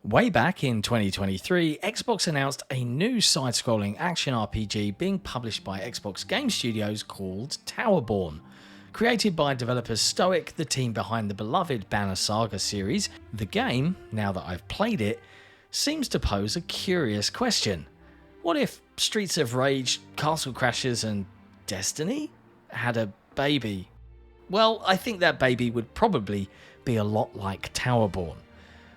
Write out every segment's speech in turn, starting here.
Way back in 2023, Xbox announced a new side-scrolling action RPG being published by Xbox Game Studios called Towerborn. Created by developers Stoic, the team behind the beloved Banner Saga series, the game, now that I've played it, seems to pose a curious question. What if Streets of Rage, Castle Crashers and Destiny had a baby? Well, I think that baby would probably be a lot like Towerborn.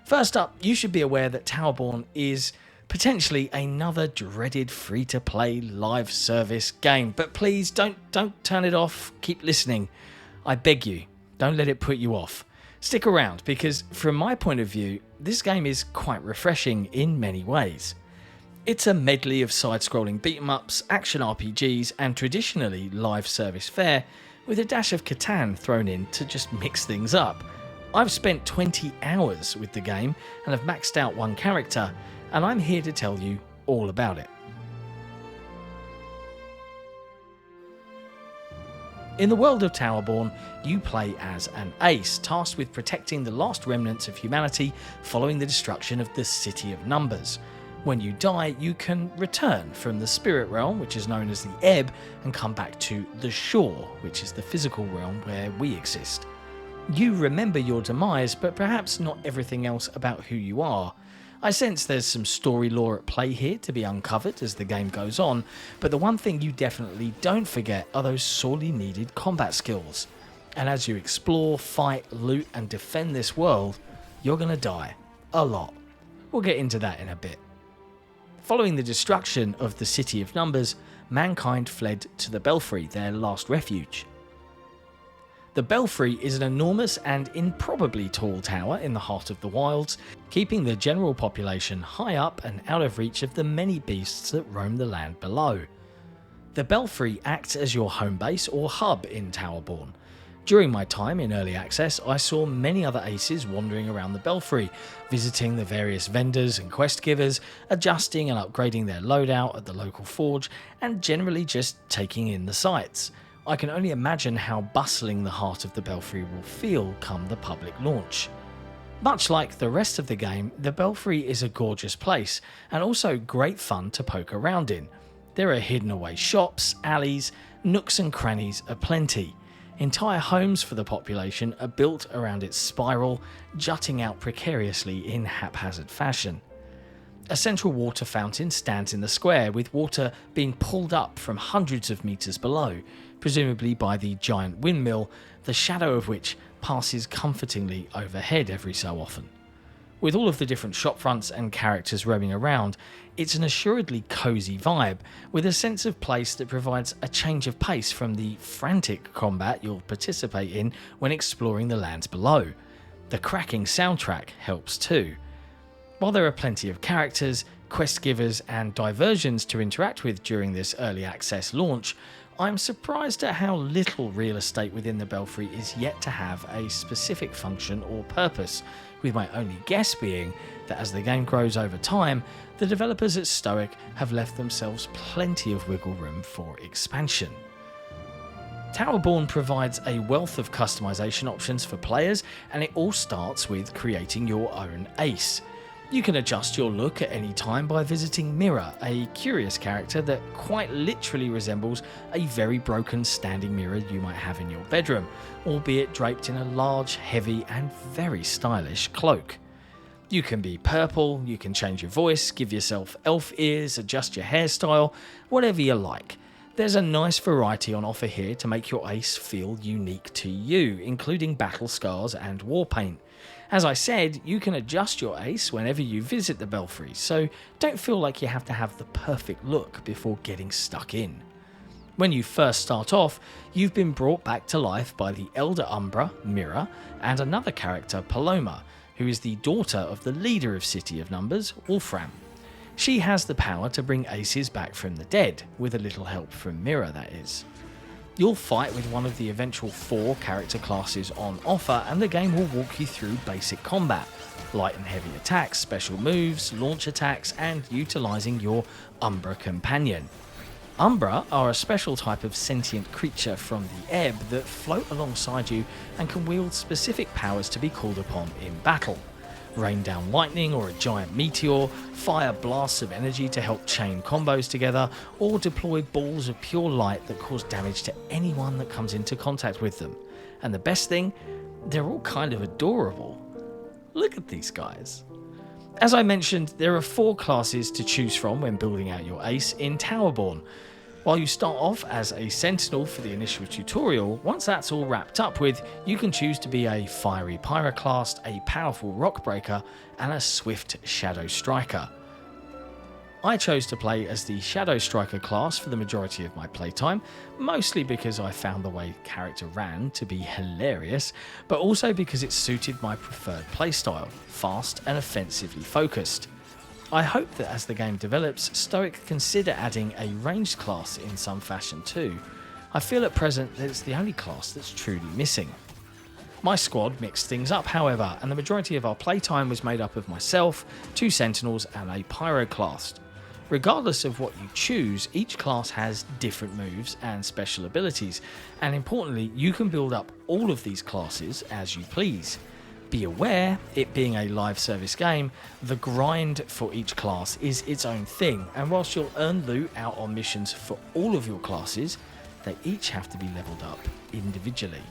First up, you should be aware that Towerborn is potentially another dreaded free-to-play live service game, but please don't turn it off, keep listening. I beg you, don't let it put you off. Stick around, because from my point of view, this game is quite refreshing in many ways. It's a medley of side-scrolling beat-em-ups, action RPGs, and traditionally live service fare, with a dash of Catan thrown in to just mix things up. I've spent 20 hours with the game and have maxed out one character, and I'm here to tell you all about it. In the world of Towerborn, you play as an ace, tasked with protecting the last remnants of humanity following the destruction of the City of Numbers. When you die, you can return from the spirit realm, which is known as the Ebb, and come back to the Shore, which is the physical realm where we exist. You remember your demise, but perhaps not everything else about who you are. I sense there's some story lore at play here to be uncovered as the game goes on, but the one thing you definitely don't forget are those sorely needed combat skills. And as you explore, fight, loot and defend this world, you're gonna die. A lot. We'll get into that in a bit. Following the destruction of the City of Numbers, mankind fled to the Belfry, their last refuge. The Belfry is an enormous and improbably tall tower in the heart of the wilds, keeping the general population high up and out of reach of the many beasts that roam the land below. The Belfry acts as your home base or hub in Towerborn. During my time in early access, I saw many other aces wandering around the Belfry, visiting the various vendors and quest givers, adjusting and upgrading their loadout at the local forge, and generally just taking in the sights. I can only imagine how bustling the heart of the Belfry will feel come the public launch. Much like the rest of the game, the Belfry is a gorgeous place, and also great fun to poke around in. There are hidden away shops, alleys, nooks and crannies aplenty. Entire homes for the population are built around its spiral, jutting out precariously in haphazard fashion. A central water fountain stands in the square, with water being pulled up from hundreds of meters below, presumably by the giant windmill, the shadow of which passes comfortingly overhead every so often. With all of the different shopfronts and characters roaming around, it's an assuredly cosy vibe, with a sense of place that provides a change of pace from the frantic combat you'll participate in when exploring the lands below. The cracking soundtrack helps too. While there are plenty of characters, quest givers and diversions to interact with during this early access launch, I'm surprised at how little real estate within the Belfry is yet to have a specific function or purpose, with my only guess being that as the game grows over time, the developers at Stoic have left themselves plenty of wiggle room for expansion. Towerborn provides a wealth of customization options for players, and it all starts with creating your own ace. You can adjust your look at any time by visiting Mirror, a curious character that quite literally resembles a very broken standing mirror you might have in your bedroom, albeit draped in a large, heavy and very stylish cloak. You can be purple, you can change your voice, give yourself elf ears, adjust your hairstyle, whatever you like. There's a nice variety on offer here to make your ace feel unique to you, including battle scars and war paint. As I said, you can adjust your ace whenever you visit the Belfry, so don't feel like you have to have the perfect look before getting stuck in. When you first start off, you've been brought back to life by the Elder Umbra, Mirror, and another character, Paloma, who is the daughter of the leader of City of Numbers, Wolfram. She has the power to bring aces back from the dead, with a little help from Mirror, that is. You'll fight with one of the eventual 4 character classes on offer, and the game will walk you through basic combat, light and heavy attacks, special moves, launch attacks, and utilising your Umbra companion. Umbra are a special type of sentient creature from the Ebb that float alongside you and can wield specific powers to be called upon in battle. rain down lightning or a giant meteor, fire blasts of energy to help chain combos together, or deploy balls of pure light that cause damage to anyone that comes into contact with them. And the best thing, they're all kind of adorable. Look at these guys. As I mentioned, there are 4 classes to choose from when building out your ace in Towerborn. While you start off as a sentinel for the initial tutorial, once that's all wrapped up with, you can choose to be a fiery pyroclast, a powerful rockbreaker, and a swift shadow striker. I chose to play as the Shadow Striker class for the majority of my playtime, mostly because I found the way the character ran to be hilarious, but also because it suited my preferred playstyle, fast and offensively focused. I hope that as the game develops, Stoic consider adding a ranged class in some fashion too. I feel at present that it's the only class that's truly missing. My squad mixed things up however, and the majority of our playtime was made up of myself, 2 sentinels and a pyroclast. Regardless of what you choose, each class has different moves and special abilities, and importantly, you can build up all of these classes as you please. Be aware, it being a live service game, the grind for each class is its own thing, and whilst you'll earn loot out on missions for all of your classes, they each have to be leveled up individually.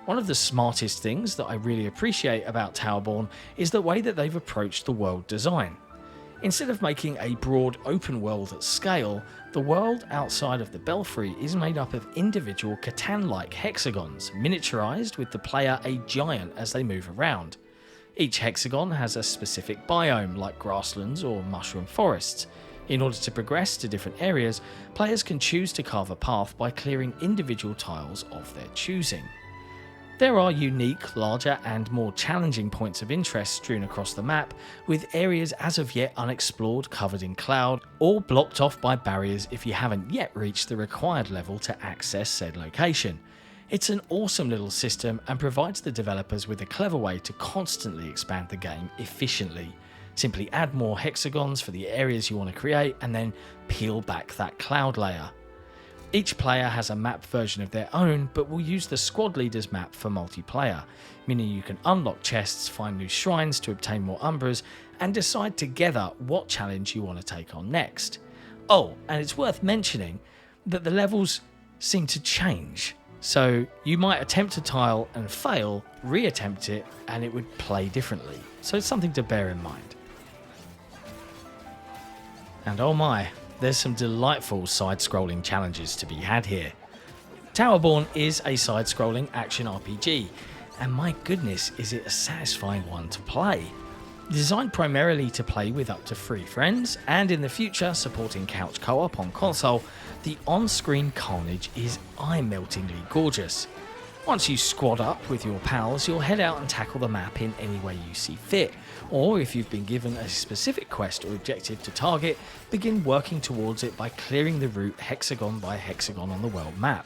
One of the smartest things that I really appreciate about Towerborn is the way that they've approached the world design. Instead of making a broad open world at scale, the world outside of the Belfry is made up of individual Catan-like hexagons, miniaturized with the player a giant as they move around. Each hexagon has a specific biome like grasslands or mushroom forests. In order to progress to different areas, players can choose to carve a path by clearing individual tiles of their choosing. There are unique, larger and more challenging points of interest strewn across the map, with areas as of yet unexplored covered in cloud, or blocked off by barriers if you haven't yet reached the required level to access said location. It's an awesome little system and provides the developers with a clever way to constantly expand the game efficiently. Simply add more hexagons for the areas you want to create and then peel back that cloud layer. Each player has a map version of their own, but will use the squad leader's map for multiplayer, meaning you can unlock chests, find new shrines to obtain more umbras, and decide together what challenge you want to take on next. Oh, and it's worth mentioning that the levels seem to change, so you might attempt a tile and fail, re-attempt it, and it would play differently, so it's something to bear in mind. And oh my, there's some delightful side-scrolling challenges to be had here. Towerborn is a side-scrolling action RPG, and my goodness is it a satisfying one to play. Designed primarily to play with up to 3 friends, and in the future supporting couch co-op on console, the on-screen carnage is eye-meltingly gorgeous. Once you squad up with your pals, you'll head out and tackle the map in any way you see fit, or if you've been given a specific quest or objective to target, begin working towards it by clearing the route hexagon by hexagon on the world map.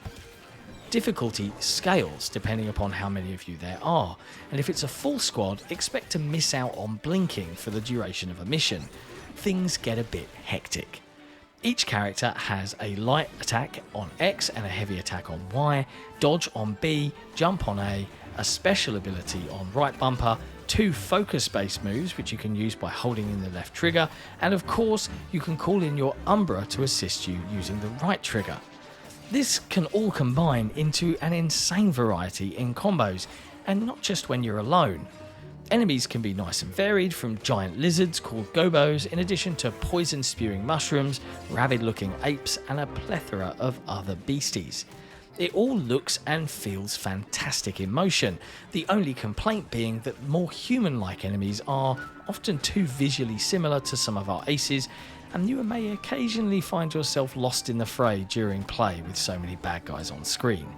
Difficulty scales depending upon how many of you there are, and if it's a full squad, expect to miss out on blinking for the duration of a mission. Things get a bit hectic. Each character has a light attack on X and a heavy attack on Y, dodge on B, jump on A special ability on right bumper, 2 focus-based moves which you can use by holding in the left trigger, and of course you can call in your Umbra to assist you using the right trigger. This can all combine into an insane variety in combos, and not just when you're alone. Enemies can be nice and varied, from giant lizards called gobos, in addition to poison-spewing mushrooms, rabid-looking apes, and a plethora of other beasties. It all looks and feels fantastic in motion, the only complaint being that more human-like enemies are often too visually similar to some of our aces, and you may occasionally find yourself lost in the fray during play with so many bad guys on screen.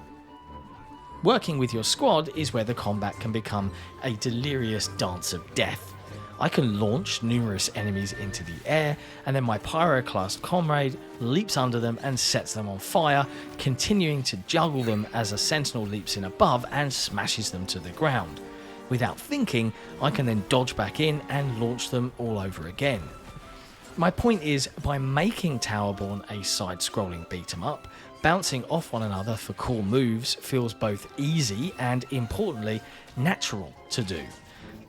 Working with your squad is where the combat can become a delirious dance of death. I can launch numerous enemies into the air, and then my pyroclast comrade leaps under them and sets them on fire, continuing to juggle them as a sentinel leaps in above and smashes them to the ground. Without thinking, I can then dodge back in and launch them all over again. My point is, by making Towerborn a side-scrolling beat-em-up, bouncing off one another for cool moves feels both easy and, importantly, natural to do.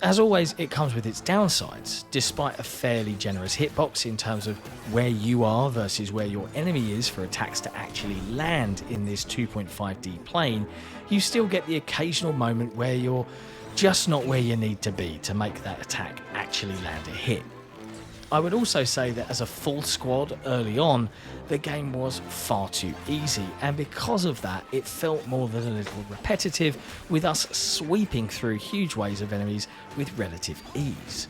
As always, it comes with its downsides. Despite a fairly generous hitbox in terms of where you are versus where your enemy is for attacks to actually land in this 2.5D plane, you still get the occasional moment where you're just not where you need to be to make that attack actually land a hit. I would also say that as a full squad early on, the game was far too easy, and because of that it felt more than a little repetitive, with us sweeping through huge waves of enemies with relative ease.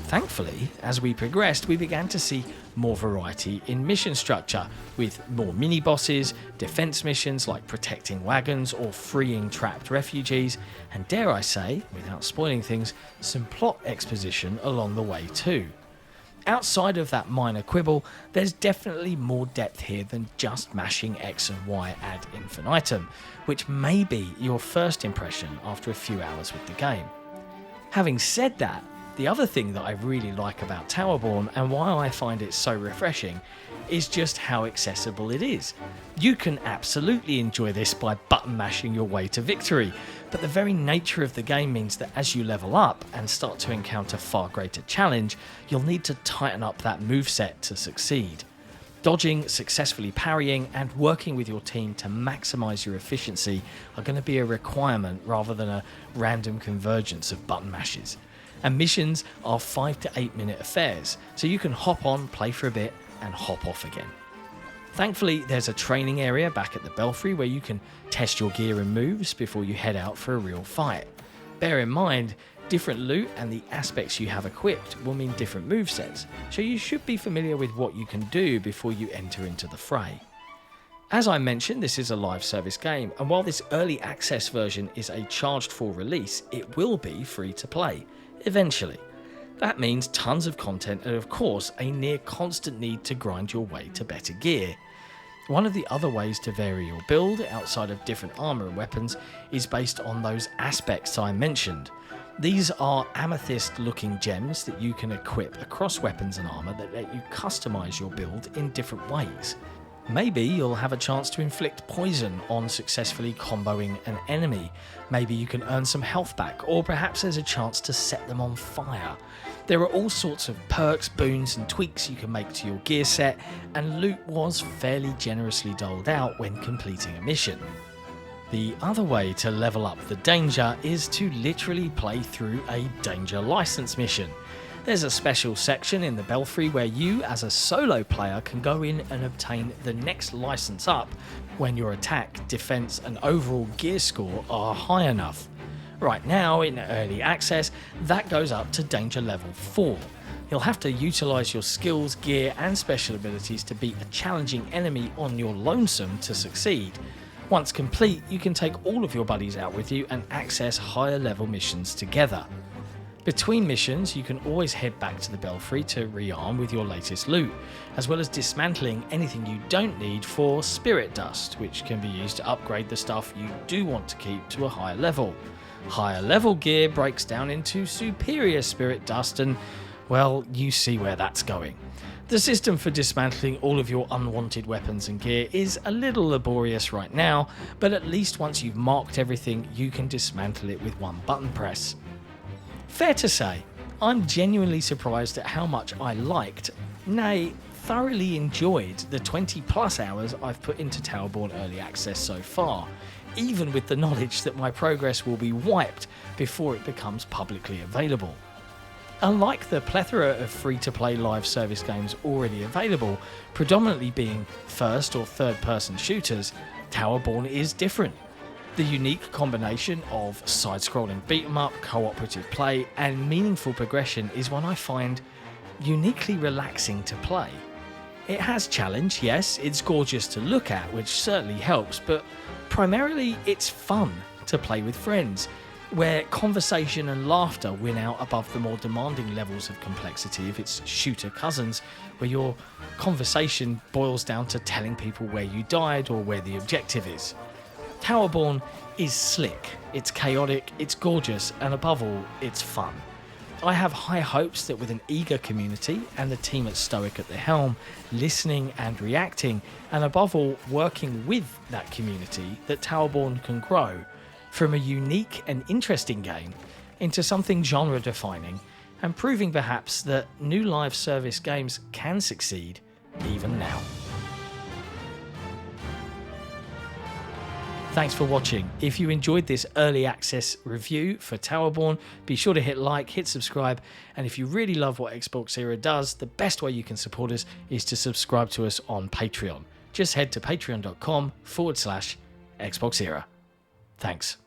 Thankfully, as we progressed, we began to see more variety in mission structure, with more mini-bosses, defense missions like protecting wagons or freeing trapped refugees, and dare I say, without spoiling things, some plot exposition along the way too. Outside of that minor quibble, there's definitely more depth here than just mashing X and Y ad infinitum, which may be your first impression after a few hours with the game. Having said that, the other thing that I really like about Towerborn, and why I find it so refreshing, is just how accessible it is. You can absolutely enjoy this by button mashing your way to victory, but the very nature of the game means that as you level up and start to encounter far greater challenge, you'll need to tighten up that moveset to succeed. Dodging, successfully parrying, and working with your team to maximise your efficiency are going to be a requirement rather than a random convergence of button mashes. And missions are 5 to 8 minute affairs, so you can hop on, play for a bit, and hop off again. Thankfully, there's a training area back at the Belfry where you can test your gear and moves before you head out for a real fight. Bear in mind, different loot and the aspects you have equipped will mean different movesets, so you should be familiar with what you can do before you enter into the fray. As I mentioned, this is a live service game, and while this early access version is a charged for release, it will be free to play, eventually. That means tons of content and of course a near constant need to grind your way to better gear. One of the other ways to vary your build outside of different armour and weapons is based on those aspects I mentioned. These are amethyst looking gems that you can equip across weapons and armour that let you customise your build in different ways. Maybe you'll have a chance to inflict poison on successfully comboing an enemy. Maybe you can earn some health back, or perhaps there's a chance to set them on fire. There are all sorts of perks, boons and tweaks you can make to your gear set, and loot was fairly generously doled out when completing a mission. The other way to level up the danger is to literally play through a danger license mission. There's a special section in the Belfry where you, as a solo player, can go in and obtain the next license up when your attack, defense and overall gear score are high enough. Right now, in early access, that goes up to danger level 4. You'll have to utilise your skills, gear and special abilities to beat a challenging enemy on your lonesome to succeed. Once complete, you can take all of your buddies out with you and access higher level missions together. Between missions, you can always head back to the Belfry to rearm with your latest loot, as well as dismantling anything you don't need for spirit dust, which can be used to upgrade the stuff you do want to keep to a higher level. Higher level gear breaks down into superior spirit dust and, well, you see where that's going. The system for dismantling all of your unwanted weapons and gear is a little laborious right now, but at least once you've marked everything, you can dismantle it with one button press. Fair to say, I'm genuinely surprised at how much I liked, nay, thoroughly enjoyed the 20 plus hours I've put into Towerborn Early Access so far, even with the knowledge that my progress will be wiped before it becomes publicly available. Unlike the plethora of free-to-play live service games already available, predominantly being first or third-person shooters, Towerborn is different. The unique combination of side-scrolling beat-em-up, cooperative play, and meaningful progression is one I find uniquely relaxing to play. It has challenge, yes, it's gorgeous to look at, which certainly helps, but primarily it's fun to play with friends, where conversation and laughter win out above the more demanding levels of complexity of its shooter cousins, where your conversation boils down to telling people where you died or where the objective is. Towerborn is slick, it's chaotic, it's gorgeous, and above all, it's fun. I have high hopes that with an eager community and the team at Stoic at the helm, listening and reacting, and above all, working with that community, that Towerborn can grow from a unique and interesting game into something genre defining, and proving perhaps that new live service games can succeed even now. Thanks for watching. If you enjoyed this early access review for Towerborn, be sure to hit like, hit subscribe, and if you really love what XboxEra does, the best way you can support us is to subscribe to us on Patreon. Just head to patreon.com/XboxEra. Thanks.